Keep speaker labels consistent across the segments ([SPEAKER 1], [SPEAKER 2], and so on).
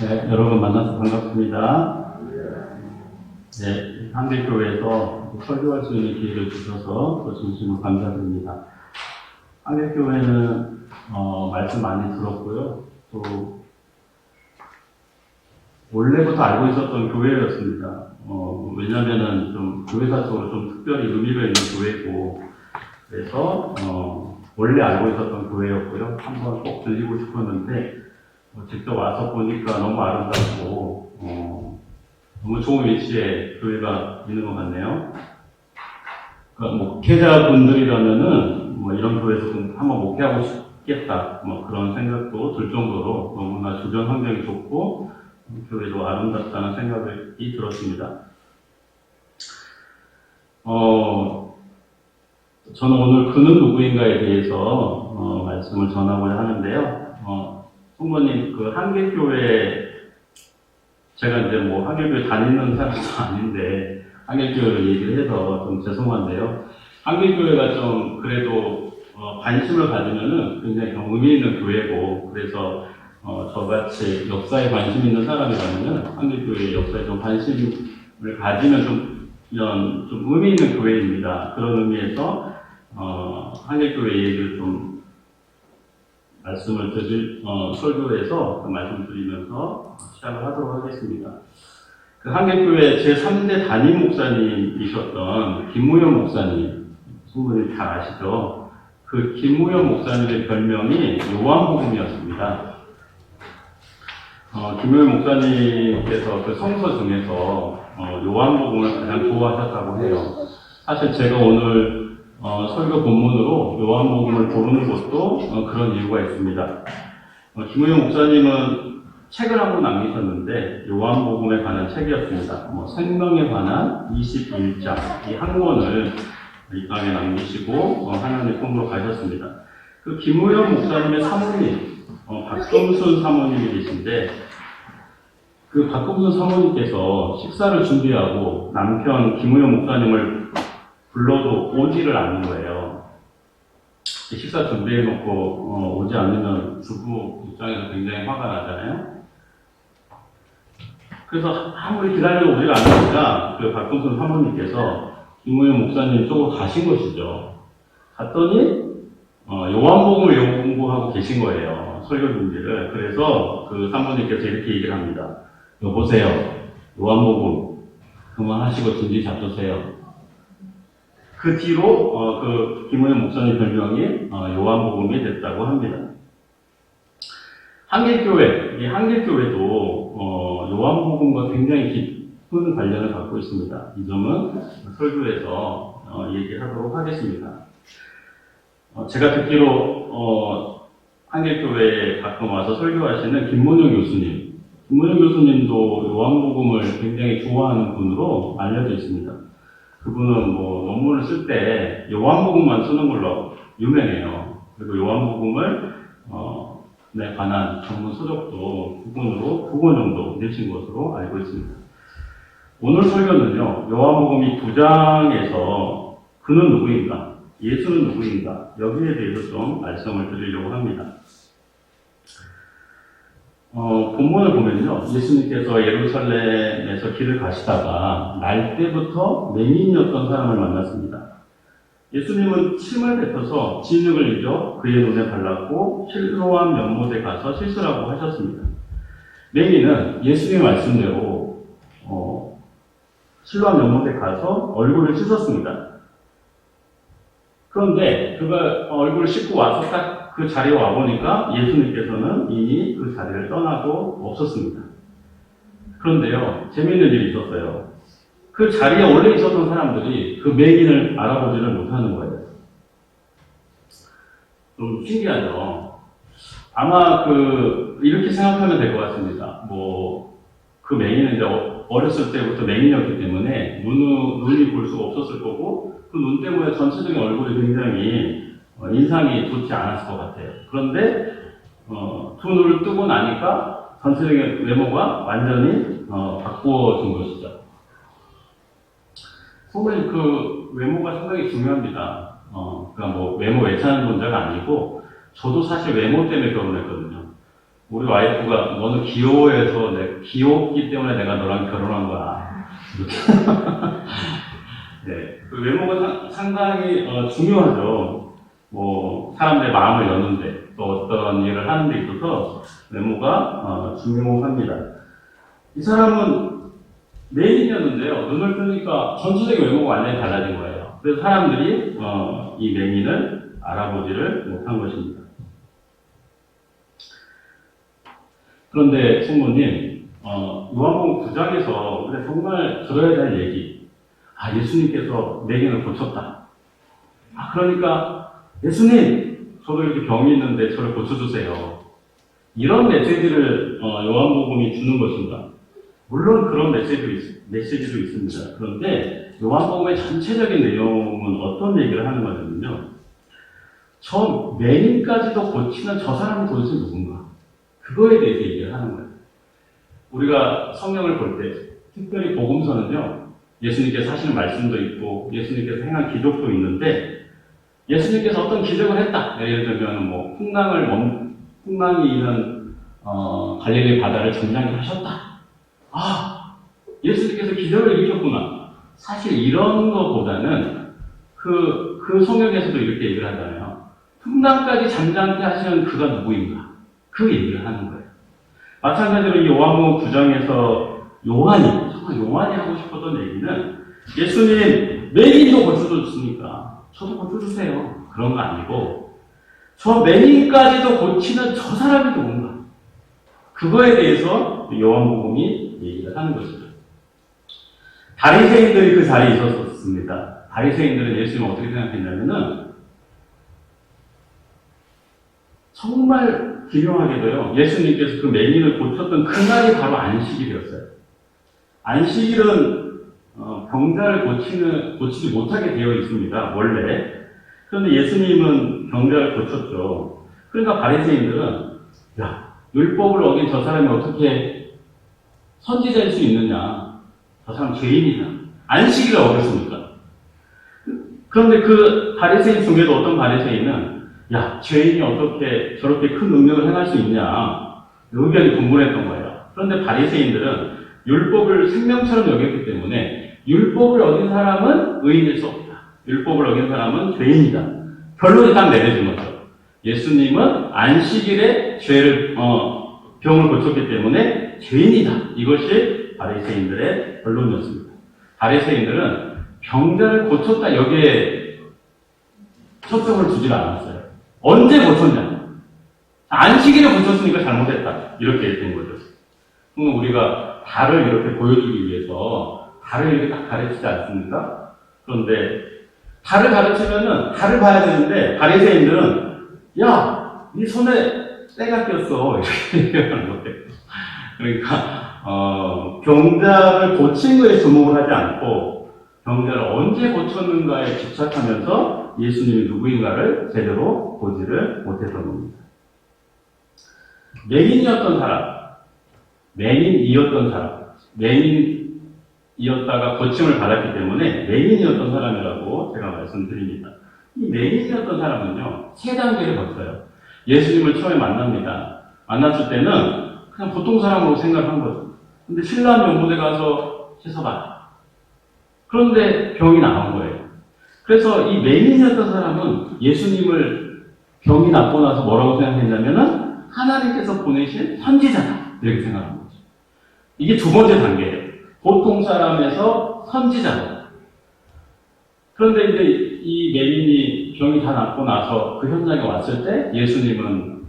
[SPEAKER 1] 네, 여러분 만나서 반갑습니다. 네, 한길교회에서 설교할 수 있는 기회를 주셔서 또 진심으로 감사드립니다. 한길교회는 말씀 많이 들었고요. 또 원래부터 알고 있었던 교회였습니다. 왜냐면은 좀 교회사적으로 좀 특별히 의미가 있는 교회고, 그래서 원래 알고 있었던 교회였고요. 한번 꼭 들리고 싶었는데 직접 와서 보니까 너무 아름답고 너무 좋은 위치에 교회가 있는 것 같네요. 그러니까 목회자분들이라면은 이런 교회에서 한번 목회하고 싶겠다, 그런 생각도 들 정도로 너무나 주변 환경이 좋고 교회도 아름답다는 생각이 들었습니다. 저는 오늘 그는 누구인가에 대해서 말씀을 전하고자 하는데요. 성모님, 그 한길교회, 제가 이제 한길교회 다니는 사람도 아닌데 한길교회를 얘기를 해서 좀 죄송한데요. 한길교회가 좀 그래도 관심을 가지면은 굉장히 의미 있는 교회고, 그래서 저같이 역사에 관심 있는 사람이라면 한길교회 역사에 좀 관심을 가지면 좀 의미 있는 교회입니다. 그런 의미에서 한길교회 얘기를 좀 말씀을 설교에서 말씀드리면서 시작을 하도록 하겠습니다. 그 한길교회 제3대 담임 목사님이셨던 김무현 목사님, 성도님 잘 아시죠? 그 김무현 목사님의 별명이 요한복음이었습니다. 김무현 목사님께서 그 성서 중에서 요한복음을 가장 좋아하셨다고 해요. 사실 제가 오늘 설교 본문으로 요한복음을 고르는 것도 그런 이유가 있습니다. 김우영 목사님은 책을 한 권 남기셨는데 요한복음에 관한 책이었습니다. 생명에 관한 21장 이 한 권을 이 땅에 남기시고 하나님의 품으로 가셨습니다. 그 김우영 목사님의 사모님 박금순 사모님이 계신데, 그 박금순 사모님께서 식사를 준비하고 남편 김우영 목사님을 불러도 오지를 않는 거예요. 식사 준비해놓고 오지 않으면 주부 입장에서 굉장히 화가 나잖아요. 그래서 아무리 기다려도 오지가 않으니까 그 박금순 사모님께서 김우현 목사님 쪽으로 가신 것이죠. 갔더니 요한복음을 공부하고 계신 거예요. 설교 준비를. 그래서 그 사모님께서 이렇게 얘기를 합니다. 여보세요, 요한복음 그만하시고 준비 잡수세요. 그 뒤로 그 김우현 목사님 별명이 요한복음이 됐다고 합니다. 한길교회, 이 한길교회도 요한복음과 굉장히 깊은 관련을 갖고 있습니다. 이 점은 설교에서 얘기하도록 하겠습니다. 제가 듣기로 한길교회에 가끔 와서 설교하시는 김문영 교수님, 김문영 교수님도 요한복음을 굉장히 좋아하는 분으로 알려져 있습니다. 그분은 논문을 쓸 때 요한복음만 쓰는 걸로 유명해요. 그리고 요한복음을 에 관한 전문 서적도 2권 정도 내신 것으로 알고 있습니다. 오늘 설교는요, 요한복음 9장에서 그는 누구인가, 예수는 누구인가, 여기에 대해서 좀 말씀을 드리려고 합니다. 본문을 보면요, 예수님께서 예루살렘에서 길을 가시다가 날 때부터 맹인이었던 사람을 만났습니다. 예수님은 침을 뱉어서 진흙을 잊어 그의 눈에 발랐고 실로암 연못에 가서 씻으라고 하셨습니다. 맹인은 예수님의 말씀대로 실로암 연못에 가서 얼굴을 씻었습니다. 그런데 그가 얼굴을 씻고 와서 딱 그 자리에 와보니까 예수님께서는 이미 그 자리를 떠나고 없었습니다. 그런데요, 재미있는 일이 있었어요. 그 자리에 원래 있었던 사람들이 그 맹인을 알아보지를 못하는 거예요. 좀 신기하죠? 아마 이렇게 생각하면 될 것 같습니다. 그 맹인은 이제 어렸을 때부터 맹인이었기 때문에 눈이 볼 수가 없었을 거고, 그 눈 때문에 전체적인 얼굴이 굉장히 인상이 좋지 않았을 것 같아요. 그런데 두 눈을 뜨고 나니까 전체적인 외모가 완전히 바꾸어진 것이죠. 정말 그 외모가 상당히 중요합니다. 그러니까 외모 외차는 존재가 아니고, 저도 사실 외모 때문에 결혼했거든요. 우리 와이프가 너는 귀여워해서 귀엽기 때문에 내가 너랑 결혼한 거야. 네, 그 외모가 상당히 중요하죠. 뭐 사람들의 마음을 여는데 또 어떤 일을 하는 데 있어서 외모가 중요합니다. 이 사람은 맹인이었는데요. 눈을 뜨니까 전체적인 외모가 완전히 달라진 거예요. 그래서 사람들이 이 맹인을 알아보지를 못한 것입니다. 그런데 성모님, 요한복음 9장에서 우리가 정말 들어야 될 얘기, 예수님께서 맹인을 고쳤다. 그러니까 예수님, 저도 이렇게 병이 있는데 저를 고쳐주세요. 이런 메시지를 요한복음이 주는 것입니다. 물론 그런 메시지도 있습니다. 그런데 요한복음의 전체적인 내용은 어떤 얘기를 하는 거냐면요. 저 맹인까지도 고치는 저 사람이 도대체 누군가? 그거에 대해서 얘기를 하는 거예요. 우리가 성경을 볼 때, 특별히 복음서는요, 예수님께서 하시는 말씀도 있고, 예수님께서 행한 기적도 있는데, 예수님께서 어떤 기적을 했다. 예를 들면, 뭐, 풍랑이 있는, 갈릴리 바다를 정량히 하셨다. 예수님께서 기적을 일으켰구나. 사실 이런 것보다는, 그 성경에서도 이렇게 얘기를 하잖아요. 풍랑까지 잠잠케 하시는 그가 누구인가? 그 얘기를 하는 거예요. 마찬가지로 이 요한복음 9장에서 정말 요한이 하고 싶었던 얘기는 예수님 맹인도 고쳐줬으니까 저도 고쳐주세요. 그런 거 아니고 저 맹인까지도 고치는 저 사람이 누군가. 그거에 대해서 요한복음이 얘기를 하는 것입니다. 바리새인들이 그 자리에 있었습니다. 바리새인들은 예수님을 어떻게 생각했냐면은 정말 기묘하게도요, 예수님께서 그 맹인을 고쳤던 그날이 바로 안식일이었어요. 안식일은 병자를 고치지 못하게 되어 있습니다, 원래. 그런데 예수님은 병자를 고쳤죠. 그러니까 바리새인들은 율법을 어긴 저 사람이 어떻게 선지자일 수 있느냐? 저 사람 죄인이다. 안식일을 어겼습니까? 그런데 그 바리새인 중에도 어떤 바리새인은 죄인이 어떻게 저렇게 큰 능력을 행할 수 있냐? 의견이 분분했던 거예요. 그런데 바리새인들은 율법을 생명처럼 여겼기 때문에 율법을 어긴 사람은 의인일 수 없다. 율법을 어긴 사람은 죄인이다. 결론이 딱 내려진 거죠. 예수님은 안식일에 병을 고쳤기 때문에 죄인이다. 이것이 바리새인들의 결론이었습니다. 바리새인들은 병자를 고쳤다 여기에 초점을 두지 않았어요. 언제 고쳤냐? 안식일에 고쳤으니까 잘못했다. 이렇게 된 거죠. 그러면 우리가 달을 이렇게 보여주기 위해서 달을 이렇게 딱 가르치지 않습니까? 그런데 달을 가르치면은 달을 봐야 되는데 바리새인들은 네 손에 때가 꼈어. 이렇게 얘기하는 거예요. 그러니까 병자를 고친 거에 주목을 하지 않고 병자를 언제 고쳤는가에 집착하면서 예수님이 누구인가를 제대로 보지를 못했던 겁니다. 맹인이었던 사람, 맹인이었다가 고침을 받았기 때문에 맹인이었던 사람이라고 제가 말씀드립니다. 이 맹인이었던 사람은요, 세 단계를 거쳐요. 예수님을 처음에 만납니다. 만났을 때는 그냥 보통 사람으로 생각한 거죠. 근데 신라한 명문에 가서 씻어봐. 그런데 병이 나온 거예요. 그래서 이 맹인이었던 사람은 예수님을 병이 낫고 나서 뭐라고 생각했냐면은 하나님께서 보내신 선지자다. 이렇게 생각한 거죠. 이게 두 번째 단계예요. 보통 사람에서 선지자다. 그런데 이제 이 맹인이 병이 다 낫고 나서 그 현장에 왔을 때 예수님은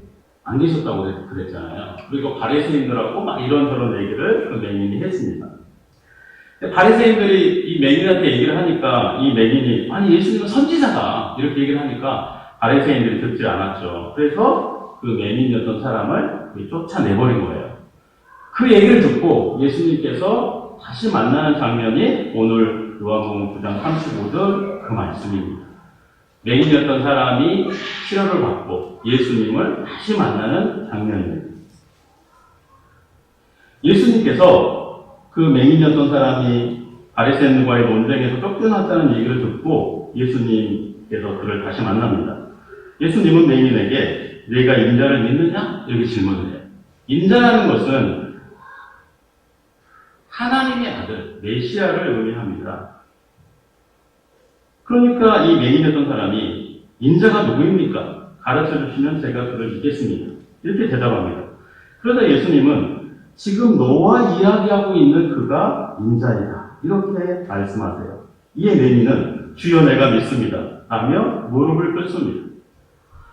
[SPEAKER 1] 안 계셨다고 그랬잖아요. 그리고 바리새인들하고 막 이런저런 얘기를 그 맹인이 했습니다. 바리새인들이 이 맹인한테 얘기를 하니까 이 맹인이 예수님은 선지자다 이렇게 얘기를 하니까 바리새인들이 듣지 않았죠. 그래서 그 맹인이었던 사람을 쫓아내버린 거예요. 그 얘기를 듣고 예수님께서 다시 만나는 장면이 오늘 요한복음 9장 35절 그 말씀입니다. 맹인이었던 사람이 치료를 받고 예수님을 다시 만나는 장면입니다. 예수님께서 그 맹인이었던 사람이 바리새인과의 논쟁에서 쫓겨났다는 얘기를 듣고 예수님께서 그를 다시 만납니다. 예수님은 맹인에게 내가 인자를 믿느냐? 이렇게 질문을 해요. 인자라는 것은 하나님의 아들, 메시아를 의미합니다. 그러니까 이 맹인이었던 사람이 인자가 누구입니까? 가르쳐 주시면 제가 그를 믿겠습니다. 이렇게 대답합니다. 그러자 예수님은 지금 너와 이야기하고 있는 그가 인자이다. 이렇게 말씀하세요. 이에 맹인은 주여 내가 믿습니다. 하며 무릎을 꿇습니다.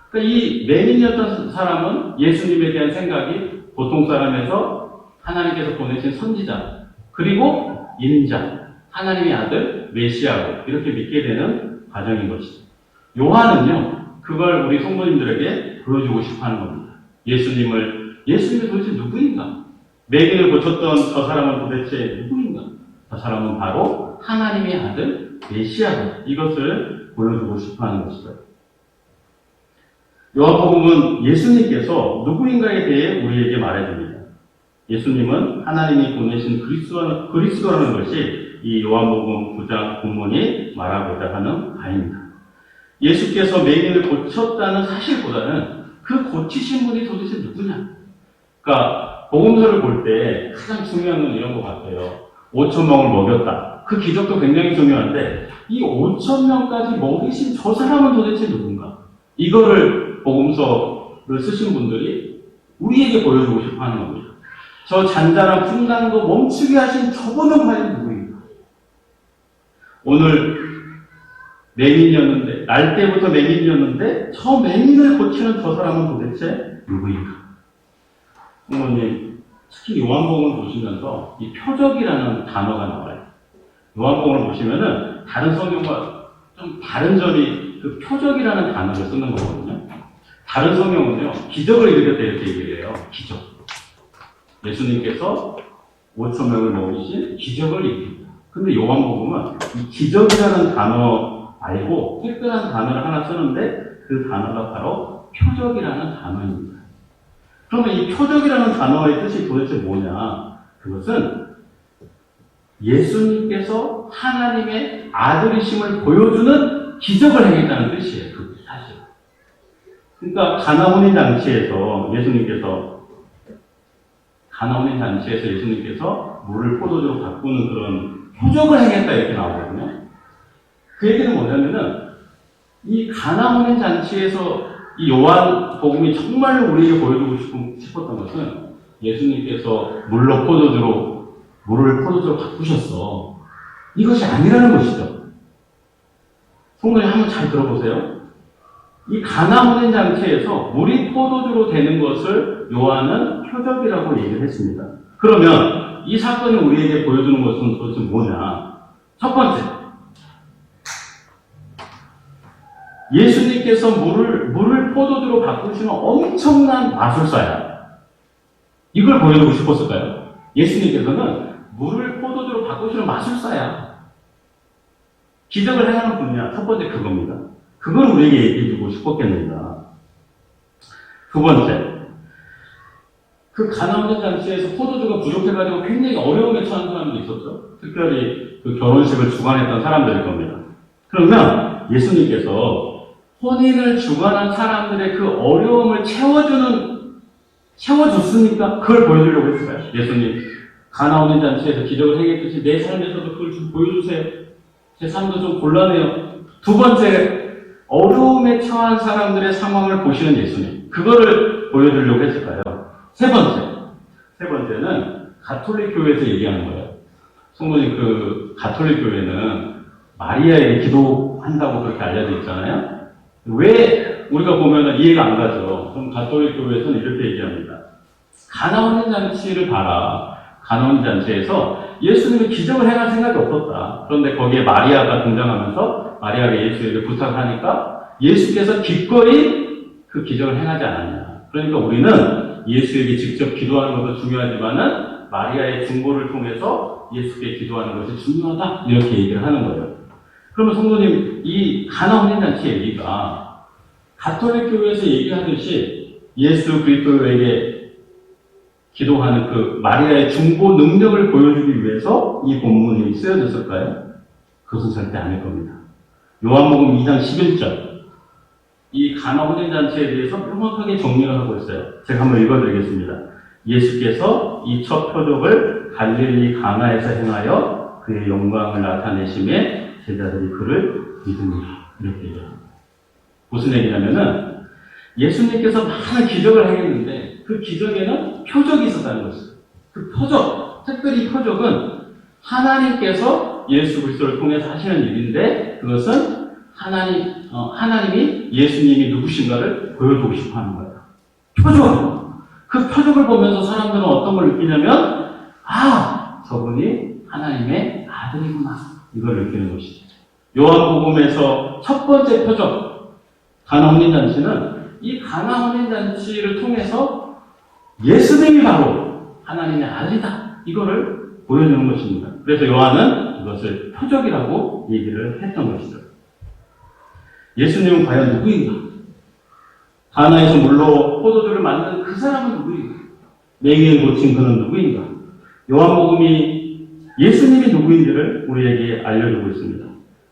[SPEAKER 1] 그러니까 이 맹인이었던 사람은 예수님에 대한 생각이 보통 사람에서 하나님께서 보내신 선지자, 그리고 인자, 하나님의 아들, 메시아로 이렇게 믿게 되는 과정인 것이죠. 요한은요, 그걸 우리 성도님들에게 보여주고 싶어 하는 겁니다. 예수님이 도대체 누구인가? 맹인을 고쳤던 저 사람은 도대체 누구인가? 저 사람은 바로 하나님의 아들, 메시아다. 이것을 보여주고 싶어 하는 것이죠. 요한복음은 예수님께서 누구인가에 대해 우리에게 말해줍니다. 예수님은 하나님이 보내신 그리스도라는 것이 이 요한복음 9장 본문이 말하고자 하는 바입니다. 예수께서 맹인을 고쳤다는 사실보다는 그 고치신 분이 도대체 누구냐? 그러니까 복음서를 볼 때 가장 중요한 건 이런 것 같아요. 5,000명을 먹였다. 그 기적도 굉장히 중요한데 이 5,000명까지 먹이신 저 사람은 도대체 누군가? 이거를 복음서를 쓰신 분들이 우리에게 보여주고 싶어 하는 겁니다. 저 잔잔한 풍랑도 멈추게 하신 저분은 과연 누구인가? 오늘 맹인이었는데, 날 때부터 맹인이었는데, 저 맹인을 고치는 저 사람은 도대체 누구인가? 부모님, 특히 요한복음을 보시면서 이 표적이라는 단어가 나와요. 요한복음을 보시면은 다른 성경과 좀 다른 점이 그 표적이라는 단어를 쓰는 거거든요. 다른 성경은요, 기적을 일으켰다 이렇게 얘기를 해요. 기적. 예수님께서 5,000명을 먹이신 기적을 일으킵니다. 근데 요한복음은 이 기적이라는 단어 말고 특별한 단어를 하나 쓰는데 그 단어가 바로 표적이라는 단어입니다. 그러면 이 표적이라는 단어의 뜻이 도대체 뭐냐? 그것은 예수님께서 하나님의 아들이심을 보여주는 기적을 행했다는 뜻이에요. 그 사실. 그러니까 가나혼인 잔치에서 예수님께서 물을 포도주로 바꾸는 그런 표적을 행했다 이렇게 나오거든요. 그 얘기는 뭐냐면은 이 가나혼인 잔치에서 이 요한복음이 정말로 우리에게 보여주고 싶었던 것은 예수님께서 물을 포도주로 바꾸셨어. 이것이 아니라는 것이죠. 성도님 한번 잘 들어보세요. 이 가나혼인 잔치에서 물이 포도주로 되는 것을 요한은 표적이라고 얘기를 했습니다. 그러면 이 사건이 우리에게 보여주는 것은 도대체 뭐냐? 첫 번째, 예수님께서 물을 포도주로 바꾸시는 엄청난 마술사야. 이걸 보여주고 싶었을까요? 예수님께서는 물을 포도주로 바꾸시는 마술사야. 기적을 행하는 분이야. 첫 번째 그겁니다. 그걸 우리에게 얘기해주고 싶었겠습니다. 두 번째, 그 가나혼 잔치에서 포도주가 부족해가지고 굉장히 어려움에 처한 사람도 있었죠. 특별히 그 결혼식을 주관했던 사람들일 겁니다. 그러면 예수님께서 혼인을 주관한 사람들의 그 어려움을 채워줬으니까 그걸 보여주려고 했어요. 예수님, 가나혼 잔치에서 기적을 행했듯이 내 삶에서도 그걸 좀 보여주세요. 제 삶도 좀 곤란해요. 두 번째, 어려움에 처한 사람들의 상황을 보시는 예수님. 그거를 보여주려고 했을까요? 세 번째는 가톨릭 교회에서 얘기하는 거예요. 성도님, 그 가톨릭 교회는 마리아에게 기도한다고 그렇게 알려져 있잖아요. 왜 우리가 보면 이해가 안 가죠. 그럼 가톨릭 교회에서는 이렇게 얘기합니다. 가나혼 잔치를 봐라. 가나혼 잔치에서 예수님이 기적을 행할 생각이 없었다. 그런데 거기에 마리아가 등장하면서 마리아가 예수에게 부탁하니까 예수께서 기꺼이 그 기적을 행하지 않았냐. 그러니까 우리는 예수에게 직접 기도하는 것도 중요하지만은 마리아의 중보를 통해서 예수께 기도하는 것이 중요하다. 이렇게 얘기를 하는 거예요. 그러면 성도님, 이 가나혼 잔치 얘기가 가톨릭 교회에서 얘기하듯이 예수 그리스도에게 기도하는 그 마리아의 중보 능력을 보여주기 위해서 이 본문이 쓰여졌을까요? 그것은 절대 아닐 겁니다. 요한복음 2장 11절. 이 가나혼 잔치에 대해서 명확하게 정리를 하고 있어요. 제가 한번 읽어드리겠습니다. 예수께서 이 첫 표적을 갈릴리 가나에서 행하여 그의 영광을 나타내심에 제자들이 그를 믿으니라. 이렇게 얘기합니다. 무슨 얘기냐면은 예수님께서 많은 기적을 행했는데 그 기적에는 표적이 있었다는 것이죠. 그 표적, 특별히 표적은 하나님께서 예수 그리스도를 통해서 하시는 일인데 그것은 하나님이 예수님이 누구신가를 보여주고 싶어 하는 거예요. 표적! 그 표적을 보면서 사람들은 어떤 걸 느끼냐면 저분이 하나님의 아들이구나. 이걸 느끼는 것이죠. 요한복음에서 첫 번째 표적, 가나 혼인잔치는 이 가나 혼인잔치를 통해서 예수님이 바로 하나님의 아들이다. 이거를 보여주는 것입니다. 그래서 요한은 이것을 표적이라고 얘기를 했던 것이죠. 예수님은 과연 누구인가? 가나에서 물로 포도주를 만든 그 사람은 누구인가? 맹인을 고친 그는 누구인가? 요한복음이 예수님이 누구인지를 우리에게 알려주고 있습니다.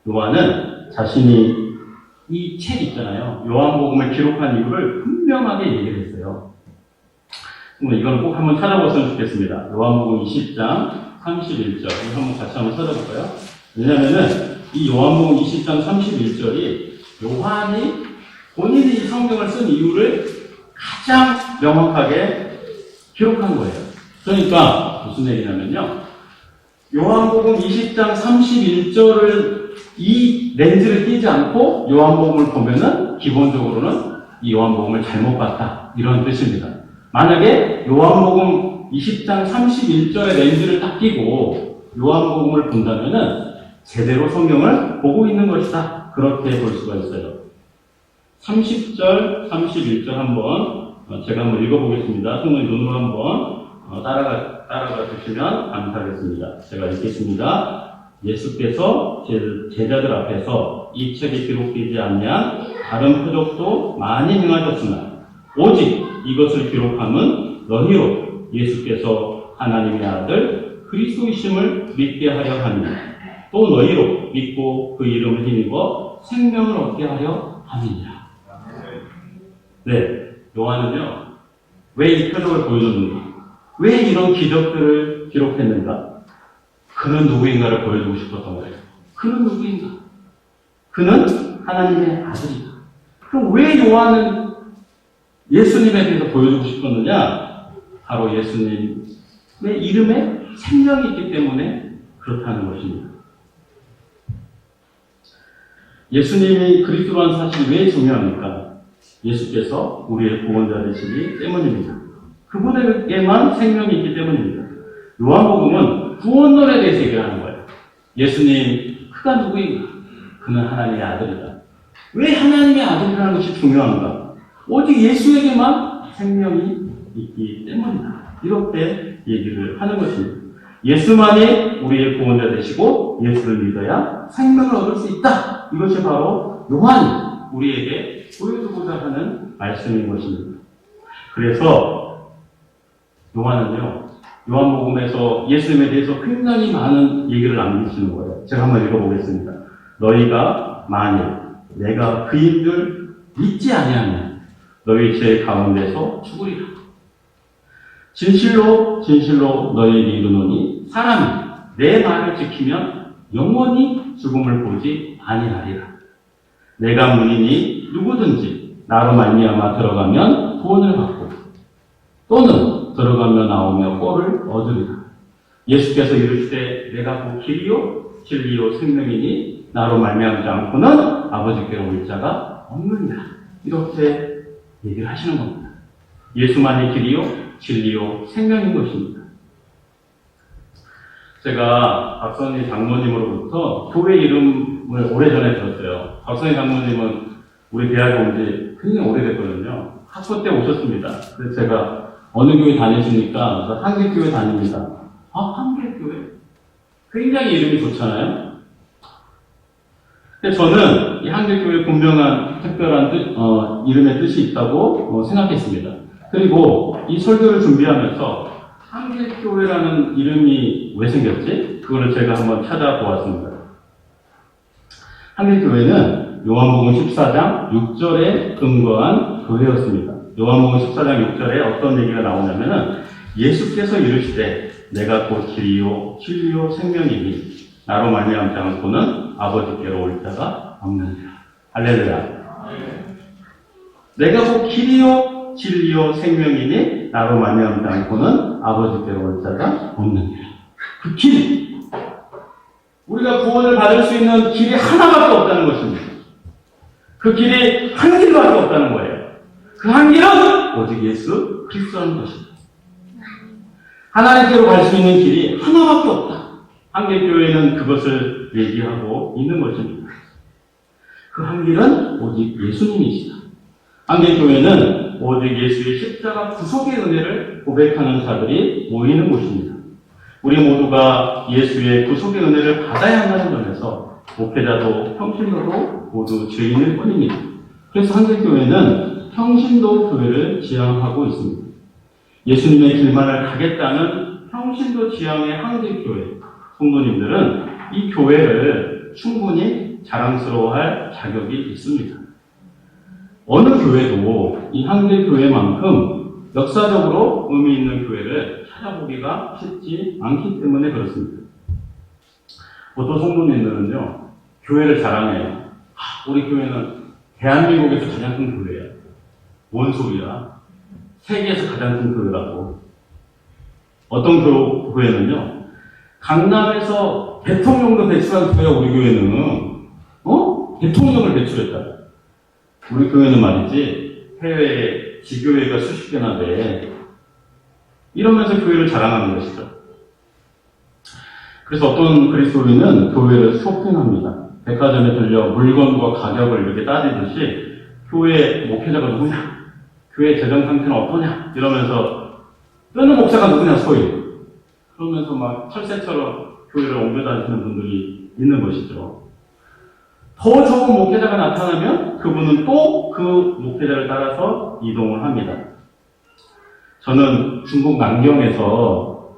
[SPEAKER 1] 요한은 자신이 이 책 있잖아요. 요한복음을 기록한 이유를 분명하게 얘기를 했어요. 이건 꼭 한번 찾아봤으면 좋겠습니다. 요한복음 20장 31절. 이거 한번 같이 한번 찾아볼까요? 왜냐면은 이 요한복음 20장 31절이 요한이 본인이 이 성경을 쓴 이유를 가장 명확하게 기록한 거예요. 그러니까 무슨 얘기냐면요. 요한복음 20장 31절을 이 렌즈를 끼지 않고 요한복음을 보면은 기본적으로는 이 요한복음을 잘못 봤다. 이런 뜻입니다. 만약에 요한복음 20장 31절의 렌즈를 딱 끼고 요한복음을 본다면은 제대로 성경을 보고 있는 것이다. 그렇게 볼 수가 있어요. 30절, 31절 한번 제가 한번 읽어보겠습니다. 성도님 눈으로 한번 따라가 주시면 감사하겠습니다. 제가 읽겠습니다. 예수께서 제자들 앞에서 이 책에 기록되지 않냐 다른 표적도 많이 행하셨으나 오직 이것을 기록함은 너희로 예수께서 하나님의 아들 그리스도이심을 믿게 하려 함이니 또 너희로 믿고 그 이름을 힘입어 생명을 얻게 하려 함이니라. 네, 요한은요 왜 이 표적을 보여줬는가? 왜 이런 기적들을 기록했는가? 그는 누구인가를 보여주고 싶었던 거예요. 그는 누구인가? 그는 하나님의 아들이다. 그럼 왜 요한은 예수님에 대해서 보여주고 싶었느냐? 바로 예수님의 이름에 생명이 있기 때문에 그렇다는 것입니다. 예수님이 그리스도라는 사실이 왜 중요합니까? 예수께서 우리의 구원자 되시기 때문입니다. 그분에게만 생명이 있기 때문입니다. 요한복음은 구원론에 대해서 얘기를 하는 거예요. 예수님, 그가 누구인가? 그는 하나님의 아들이다. 왜 하나님의 아들이라는 것이 중요한가? 오직 예수에게만 생명이 있기 때문이다. 이렇게 얘기를 하는 것입니다. 예수만이 우리의 구원자 되시고 예수를 믿어야 생명을 얻을 수 있다. 이것이 바로 요한이 우리에게 보여주고자 하는 말씀인 것입니다. 그래서 요한은요, 요한복음에서 예수님에 대해서 굉장히 많은 얘기를 남기시는 거예요. 제가 한번 읽어보겠습니다. 너희가 만일 내가 그인 줄 믿지 아니하면 너희 죄 가운데서 죽으리라. 진실로 진실로 너희에게 이르노니 사람이 내 말을 지키면 영원히 죽음을 보지 아니하리라. 내가 문이니 누구든지 나로 말미암아 들어가면 구원을 받고 또는 들어가며 나오며 꼴을 얻으리라. 예수께서 이르시되 내가 곧 길이요 진리요 생명이니 나로 말미암지 않고는 아버지께로 올 자가 없느니라. 이렇게 얘기를 하시는 겁니다. 예수만이 길이요 진리요 생명인 것입니다. 제가 박선희 장모님으로부터 교회 이름을 오래전에 들었어요. 박선희 장모님은 우리 대학에 온 지 굉장히 오래됐거든요. 학교 때 오셨습니다. 그래서 제가 어느 교회 다니십니까? 한길교회 다닙니다. 한길교회? 굉장히 이름이 좋잖아요. 근데 저는 이 한길교회 분명한 특별한 이름의 뜻이 있다고 생각했습니다. 그리고 이 설교를 준비하면서 한길교회라는 이름이 왜 생겼지? 그거를 제가 한번 찾아보았습니다. 한길교회는 요한복음 14장 6절에 근거한 교회였습니다. 요한복음 14장 6절에 어떤 얘기가 나오냐면은 예수께서 이르시되 내가 곧 길이요 진리요 생명이니 나로 말미암지 않고는 아버지께로 올 자가 없느니라. 할렐루야. 내가 곧 길이요 진리요 생명이니 나로 말미암지 않고는 아버지께로 올 자가 없느니라. 그 길, 우리가 구원을 받을 수 있는 길이 하나밖에 없다는 것입니다. 그 길이 한 길밖에 없다는 거예요. 그 한 길은 오직 예수 그리스도라는 것입니다. 하나님께로 갈 수 있는 길이 하나밖에 없다. 한길교회는 그것을 얘기하고 있는 것입니다. 그 한 길은 오직 예수님이시다. 한길교회는 오직 예수의 십자가 구속의 은혜를 고백하는 자들이 모이는 곳입니다. 우리 모두가 예수의 구속의 은혜를 받아야 한다는 점에서 목회자도 평신도도 모두 죄인일 뿐입니다. 그래서 한길교회는 평신도 교회를 지향하고 있습니다. 예수님의 길만을 가겠다는 평신도 지향의 한길교회 성도님들은 이 교회를 충분히 자랑스러워할 자격이 있습니다. 어느 교회도 이 한길교회만큼 역사적으로 의미 있는 교회를 찾아보기가 쉽지 않기 때문에 그렇습니다. 보통 성도님들은요, 교회를 자랑해요. 우리 교회는 대한민국에서 가장 큰 교회야. 뭔 소리야? 세계에서 가장 큰 교회라고. 어떤 교회는요, 강남에서 대통령도 배출한 교회야, 우리 교회는. 대통령을 배출했다. 우리 교회는 말이지, 해외에 지교회가 수십 개나 돼. 이러면서 교회를 자랑하는 것이죠. 그래서 어떤 그리스도인은 교회를 쇼핑합니다. 백화점에 들려 물건과 가격을 이렇게 따지듯이 교회 목회자가 누구냐? 교회 재정 상태는 어떠냐? 이러면서 뜨는 목사가 누구냐 소위. 그러면서 막 철새처럼 교회를 옮겨 다니시는 분들이 있는 것이죠. 더 좋은 목회자가 나타나면 그분은 또 그 목회자를 따라서 이동을 합니다. 저는 중국 난경에서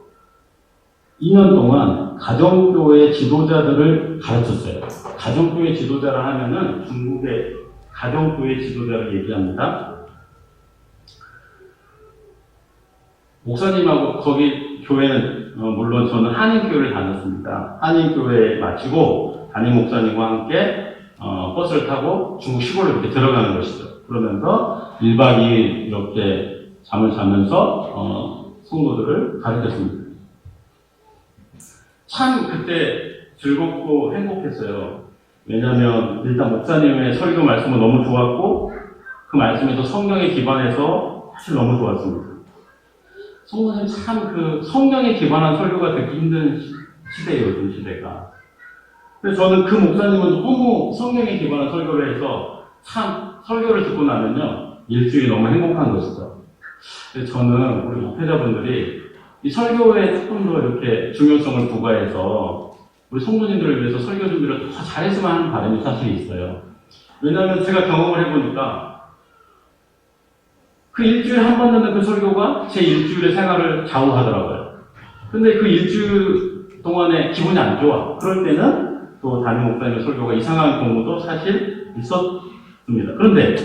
[SPEAKER 1] 2년 동안 가정교회 지도자들을 가르쳤어요. 가정교회 지도자라 하면은 중국의 가정교회 지도자를 얘기합니다. 목사님하고 거기 교회는 물론 저는 한인교회를 다녔습니다. 한인교회 마치고 담임 목사님과 함께 버스를 타고 중국 시골로 이렇게 들어가는 것이죠. 그러면서 1박 2일 이렇게 잠을 자면서 성도들을 가르쳤습니다. 참 그때 즐겁고 행복했어요. 왜냐하면 일단 목사님의 설교 말씀은 너무 좋았고 그 말씀에서 성경에 기반해서 사실 너무 좋았습니다. 성도님 참 그 성경에 기반한 설교가 듣기 힘든 시대예요, 요즘 시대가. 그래서 저는 그 목사님은 너무 성경에 기반한 설교를 해서 참 설교를 듣고 나면요, 일주일이 너무 행복한 것이죠. 그래서 저는 우리 목회자분들이 이 설교에 조금 더 이렇게 중요성을 부과해서 우리 성도님들을 위해서 설교 준비를 더 잘했으면 하는 바람이 사실 있어요. 왜냐하면 제가 경험을 해보니까 그 일주일에 한 번 듣는 그 설교가 제 일주일의 생활을 좌우하더라고요. 근데 그 일주일 동안에 기분이 안 좋아. 그럴 때는 또 담임 목사님의 설교가 이상한 경우도 사실 있었습니다. 그런데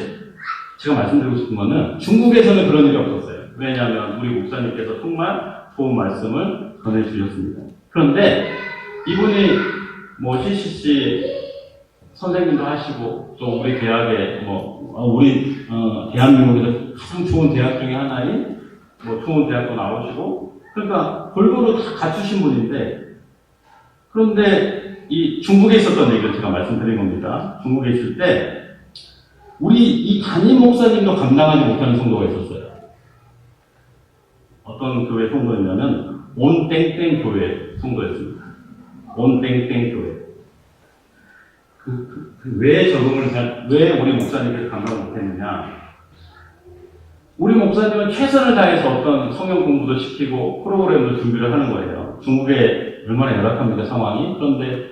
[SPEAKER 1] 제가 말씀드리고 싶은 거는 중국에서는 그런 일이 없었어요. 왜냐하면 우리 목사님께서 정말 좋은 말씀을 전해주셨습니다. 그런데 이분이 뭐 CCC 선생님도 하시고 또 우리 대학에 우리 대한민국에서 가장 좋은 대학 중에 하나인 좋은 대학도 나오시고 그러니까 골고루 다 갖추신 분인데 그런데 이 중국에 있었던 얘기를 제가 말씀드린 겁니다. 중국에 있을 때 우리 이 담임 목사님도 감당하지 못하는 성도가 있었어요. 어떤 교회 성도였냐면 온땡땡 교회 성도였습니다. 온땡땡 교회. 왜 우리 목사님께서 감당 못했느냐? 우리 목사님은 최선을 다해서 어떤 성경 공부도 시키고 프로그램도 준비를 하는 거예요. 중국에 얼마나 열악합니까 상황이? 그런데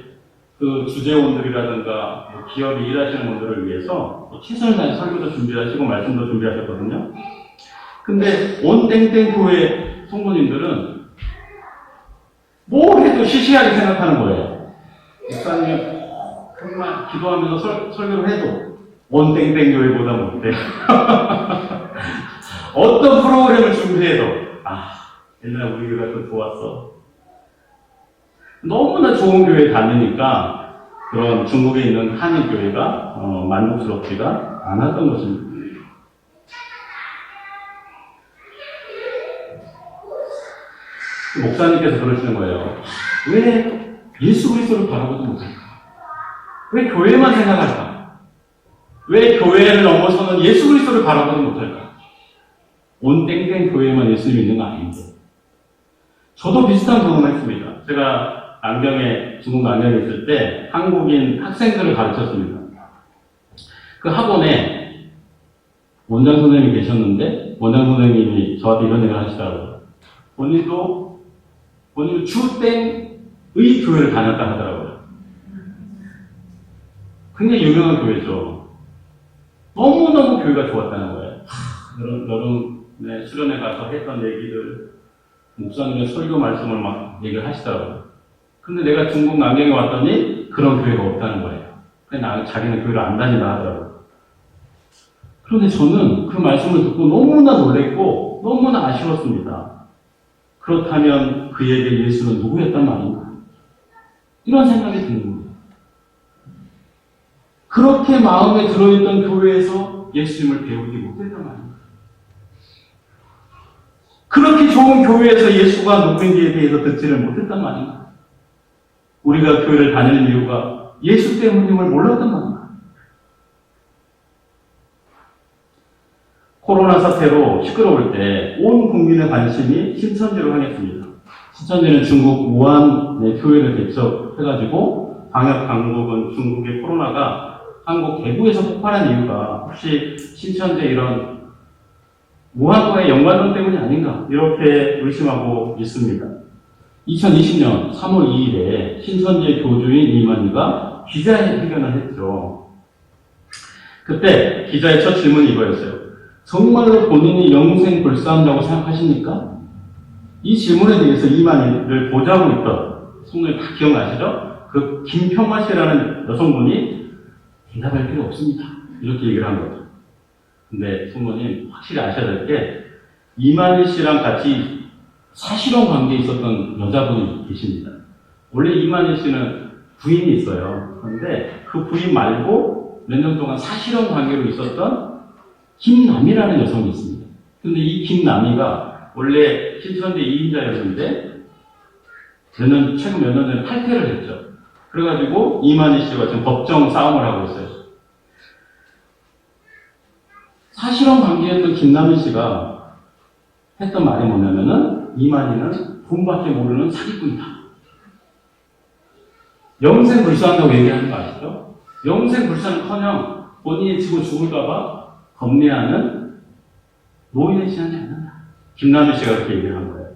[SPEAKER 1] 그 주재원들이라든가 기업이 일하시는 분들을 위해서 최선을 다해서 설교도 준비하시고 말씀도 준비하셨거든요. 근데 온땡땡 교회 성도님들은 뭘 해도 시시하게 생각하는 거예요. 목사님 정말 기도하면서 설교를 해도 온땡땡 교회보다 못해. 어떤 프로그램을 준비해도 옛날에 우리 교회가 더 좋았어. 너무나 좋은 교회에 다니니까 그런 중국에 있는 한인 교회가 만족스럽지가 않았던 것입니다. 목사님께서 그러시는 거예요. 왜 예수 그리스도를 바라보지 못할까? 왜 교회만 생각할까? 왜 교회를 넘어서는 예수 그리스도를 바라보지 못할까? 온 땡땡 교회만 예수 믿는 거 아닌데. 저도 비슷한 경험을 했습니다. 제가 중국 안경에 있을 때 한국인 학생들을 가르쳤습니다. 그 학원에 원장 선생님이 계셨는데 원장 선생님이 저한테 이런 얘기를 하시더라고요. 본인도 주땡의 교회를 다녔다 하더라고요. 굉장히 유명한 교회죠. 너무너무 교회가 좋았다는 거예요. 여름에 수련회 가서 했던 얘기들, 목사님의 설교 말씀을 막 얘기를 하시더라고요. 근데 내가 중국 남경에 왔더니 그런 교회가 없다는 거예요. 그냥 자기는 교회를 안 다닌다 하더라고요. 그런데 저는 그 말씀을 듣고 너무나 놀랬고 너무나 아쉬웠습니다. 그렇다면 그에게 예수는 누구였단 말인가? 이런 생각이 드는 거예요. 그렇게 마음에 들어있던 교회에서 예수님을 배우지 못했단 말입니다. 그렇게 좋은 교회에서 예수가 누구인지에 대해서 듣지를 못했단 말입니다. 우리가 교회를 다니는 이유가 예수 때문임을 몰랐단 말입니다. 코로나 사태로 시끄러울 때 온 국민의 관심이 신천지로 향했습니다. 신천지는 중국 우한의 교회를 개척해가지고 방역 당국은 중국의 코로나가 한국 대구에서 폭발한 이유가 혹시 신천지의 이런 우한과의 연관성 때문이 아닌가 이렇게 의심하고 있습니다. 2020년 3월 2일에 신천지의 교주인 이만희가 기자회견을 했죠. 그때 기자의 첫 질문이 이거였어요. 정말로 본인이 영생 불사한다고 생각하십니까? 이 질문에 대해서 이만희를 보좌하고 있던 성도님 다 기억나시죠? 그 김평화 씨라는 여성분이 대답할 필요 없습니다. 이렇게 얘기를 한 거죠. 근데 성도님 확실히 아셔야 될 게 이만희 씨랑 같이 사실혼 관계에 있었던 여자분이 계십니다. 원래 이만희 씨는 부인이 있어요. 그런데 그 부인 말고 몇 년 동안 사실혼 관계로 있었던 김남이라는 여성이 있습니다. 근데 이 김남이가 원래 신천지 2인자였는데 최근 몇 년 전에 탈퇴를 했죠. 그래가지고 이만희 씨와 지금 법정 싸움을 하고 있어요. 사실혼 관계였던 김남희 씨가 했던 말이 뭐냐면은 이만희는 돈밖에 모르는 사기꾼이다. 영생불사한다고 얘기하는 거 아시죠? 영생불사는커녕 본인이 지고 죽을까봐 겁내하는 노인에 지나지 않는다. 김남희 씨가 그렇게 얘기를 한 거예요.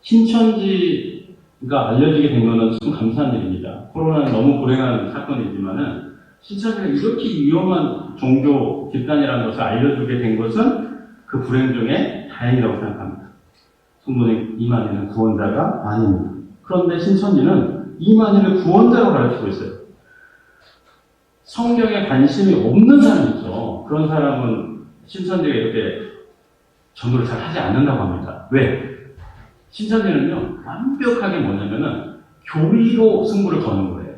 [SPEAKER 1] 신천지가 알려지게 된 것은 참 감사한 일입니다. 코로나는 너무 불행한 사건이지만은 신천지가 이렇게 위험한 종교 집단이라는 것을 알려주게 된 것은 그 불행 중에 다행이라고 생각합니다. 성도님 이만희는 구원자가 아닙니다. 그런데 신천지는 이만희를 구원자로 가르치고 있어요. 성경에 관심이 없는 사람이 있죠. 그런 사람은 신천지가 이렇게 전도를 잘 하지 않는다고 합니다. 왜? 신천지는요, 완벽하게 뭐냐면은 교리로 승부를 거는 거예요.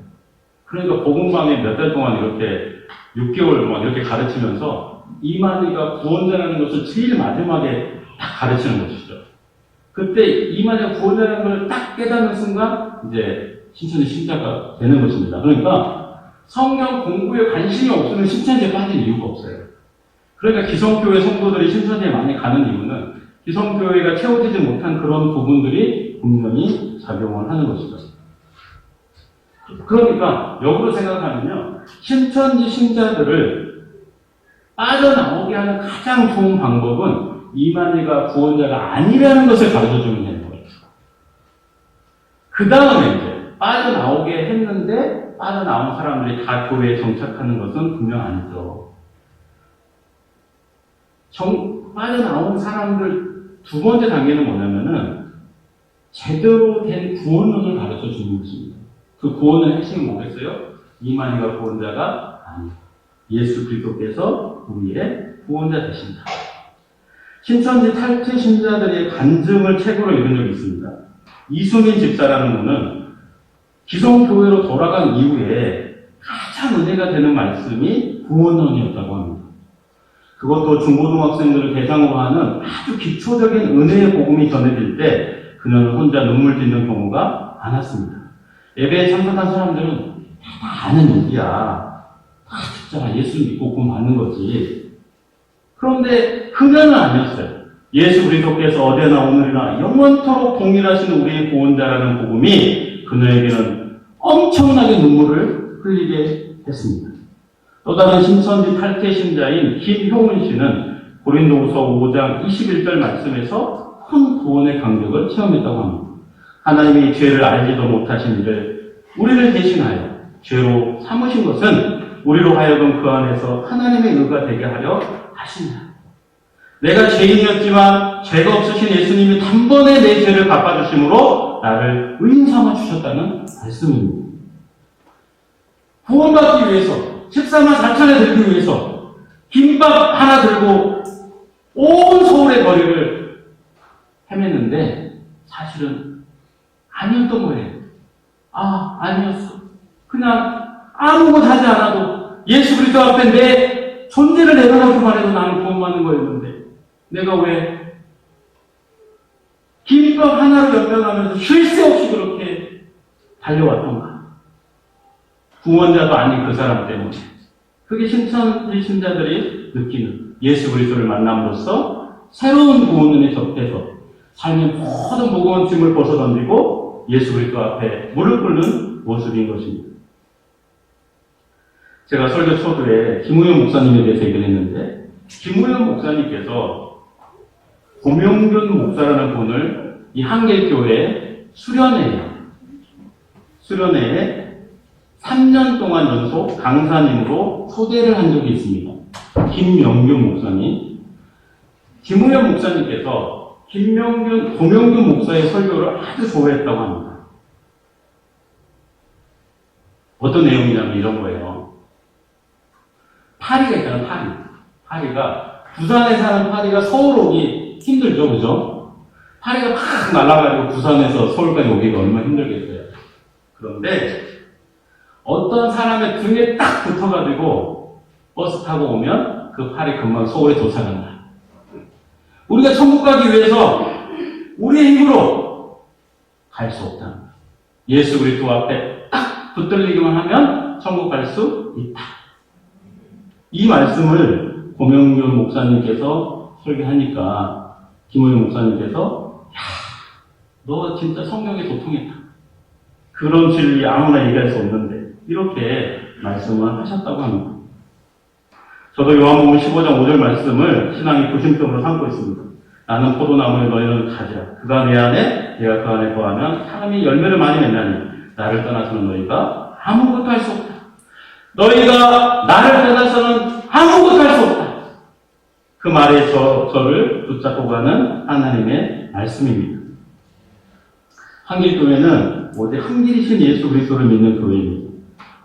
[SPEAKER 1] 그러니까 복음방에 몇 달 동안 이렇게 6개월 막 이렇게 가르치면서 이만희가 구원자라는 것을 제일 마지막에 딱 가르치는 것이죠. 그때 이만희가 구원자라는 걸 딱 깨닫는 순간 이제 신천지 신자가 되는 것입니다. 그러니까 성경 공부에 관심이 없으면 신천지에 빠질 이유가 없어요. 그러니까 기성교회 성도들이 신천지에 많이 가는 이유는 기성교회가 채워지지 못한 그런 부분들이 분명히 작용을 하는 것이죠. 그러니까 역으로 생각하면요, 신천지 신자들을 빠져나오게 하는 가장 좋은 방법은 이만희가 구원자가 아니라는 것을 가르쳐주면 되는 거예요. 그 다음에 이제 빠져나오게 했는데 빠져나온 사람들이 다 교회에 정착하는 것은 분명 아니죠. 빠져나온 사람들 두 번째 단계는 뭐냐면은 제대로 된 구원론을 가르쳐 주는 것입니다. 그 구원의 핵심이 뭐겠어요? 이만희가 구원자가 아니다. 예수 그리스도께서 우리의 구원자 되신다. 신천지 탈퇴 신자들의 간증을 책으로 읽은 적이 있습니다. 이수민 집사라는 분은 기성교회로 돌아간 이후에 가장 은혜가 되는 말씀이 구원론이었다고 합니다. 그것도 중고등학생들을 대상으로 하는 아주 기초적인 은혜의 복음이 전해질 때 그녀는 혼자 눈물 짓는 경우가 많았습니다. 예배에 참석한 사람들은 다 아는 얘기야. 다 진짜 예수 믿고 구원 받는 거지. 그런데 그녀는 아니었어요. 예수 그리스도께서 어제나 오늘이나 영원토록 동일하신 우리의 구원자라는 복음이 그녀에게는 엄청나게 눈물을 흘리게 했습니다. 또 다른 신천지 탈퇴 신자인 김효은 씨는 고린도후서 5장 21절 말씀에서 큰 구원의 감격을 체험했다고 합니다. 하나님이 죄를 알지도 못하신 이를 우리를 대신하여 죄로 삼으신 것은 우리로 하여금 그 안에서 하나님의 의가 되게 하려 하시니라. 내가 죄인이었지만 죄가 없으신 예수님이 단번에 내 죄를 갚아주심으로 나를 의인 삼아 주셨다는 말씀입니다. 구원받기 위해서 14만 4천에 들기 위해서 김밥 하나 들고 온 서울의 거리를 헤맸는데 사실은 아니었던 거예요. 아니었어. 그냥 아무것도 하지 않아도 예수 그리스도 앞에 내 존재를 내려놓기만 해도 나는 구원받는 거였는데 내가 왜 김밥 하나로 연명하면서 쉴 새 없이 그렇게 달려왔던가. 구원자도 아닌 그 사람 때문에. 그게 신천지 신자들이 느끼는 예수 그리스도를 만남으로써 새로운 구원에 접해서 삶의 모든 무거운 짐을 벗어던지고 예수 그리스도 앞에 무릎 꿇는 모습인 것입니다. 제가 설교 초두에 김우현 목사님에 대해서 얘기를 했는데 김우현 목사님께서 고명균 목사라는 분을 이 한길교회 수련회에 3년 동안 연속 강사님으로 초대를 한 적이 있습니다. 김명균 목사님. 김우현 목사님께서 고명균 목사의 설교를 아주 좋아했다고 합니다. 어떤 내용이냐면 이런 거예요. 파리가 있잖아요, 파리가. 부산에 사는 파리가 서울 오기 힘들죠, 그죠? 파리가 막 날아가지고 부산에서 서울까지 오기가 얼마나 힘들겠어요. 그런데 어떤 사람의 등에 딱 붙어가지고 버스 타고 오면 그 팔이 금방 서울에 도착한다. 우리가 천국 가기 위해서 우리의 힘으로 갈 수 없다. 예수 그리스도 앞에 딱 붙들리기만 하면 천국 갈 수 있다. 이 말씀을 고명균 목사님께서 설교하니까 김우현 목사님께서 너 진짜 성경에 도통했다. 그런 진리 아무나 얘기할 수 없는데 이렇게 말씀을 하셨다고 합니다. 저도 요한복음 15장 5절 말씀을 신앙의 구심점으로 삼고 있습니다. 나는 포도나무에 너희는 가지라. 그가 내 안에 내가 그 안에 거하면 사람이 열매를 많이 맺나니 나를 떠나서는 너희가 아무것도 할 수 없다. 너희가 나를 떠나서는 아무것도 할 수 없다. 그 말에 저를 붙잡고 가는 하나님의 말씀입니다. 한길교회는 오직 한 길이신 예수 그리스도를 믿는 교회입니다.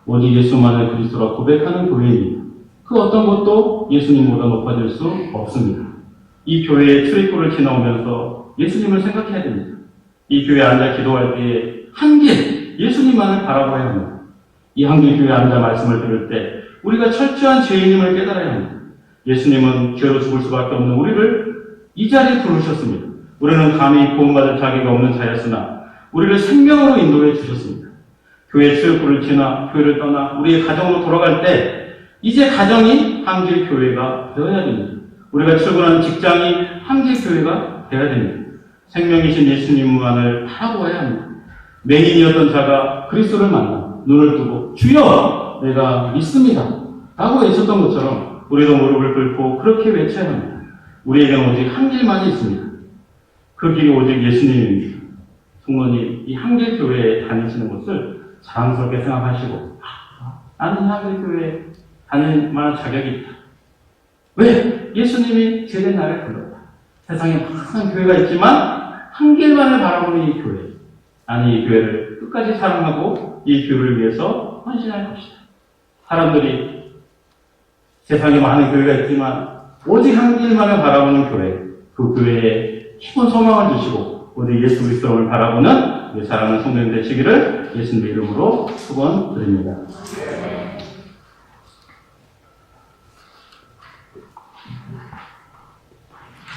[SPEAKER 1] 오직 예수만을 그리스도라 고백하는 교회입니다. 그 어떤 것도 예수님보다 높아질 수 없습니다. 이 교회의 출입구를 지나오면서 예수님을 생각해야 됩니다. 이 교회에 앉아 기도할 때에 한길 예수님만을 바라봐야 합니다. 이 한길 교회에 앉아 말씀을 들을 때 우리가 철저한 죄인임을 깨달아야 합니다. 예수님은 죄로 죽을 수밖에 없는 우리를 이 자리에 부르셨습니다. 우리는 감히 구원받을 자격이 없는 자였으나 우리를 생명으로 인도해 주셨습니다. 교회 출입구를 지나 교회를 떠나 우리의 가정으로 돌아갈 때 이제 가정이 한길교회가 되어야 됩니다. 우리가 출근하는 직장이 한길교회가 되어야 됩니다. 생명이신 예수님만을 바라보아야 합니다. 맹인이었던 자가 그리스도를 만나 눈을 뜨고 주여 내가 믿습니다 라고 외쳤던 것처럼 우리도 무릎을 꿇고 그렇게 외쳐야 합니다. 우리에게는 오직 한 길만이 있습니다. 그 길이 오직 예수님입니다. 성도님, 이 한길교회에 다니시는 것을 자랑스럽게 생각하시고 나는 한길교회에 다닐 만한 자격이 있다. 왜? 예수님이 제대 나를 불렀다. 세상에 많은 교회가 있지만 한 길만을 바라보는 이 교회. 나는 이 교회를 끝까지 사랑하고 이 교회를 위해서 헌신할 것이다. 사람들이 세상에 많은 교회가 있지만 오직 한 길만을 바라보는 교회. 그 교회에 깊은 소망을 주시고 우리 예수 그리스도를 바라보는 우리 사랑하는 성도님 되시기를 예수님의 이름으로 축원드립니다.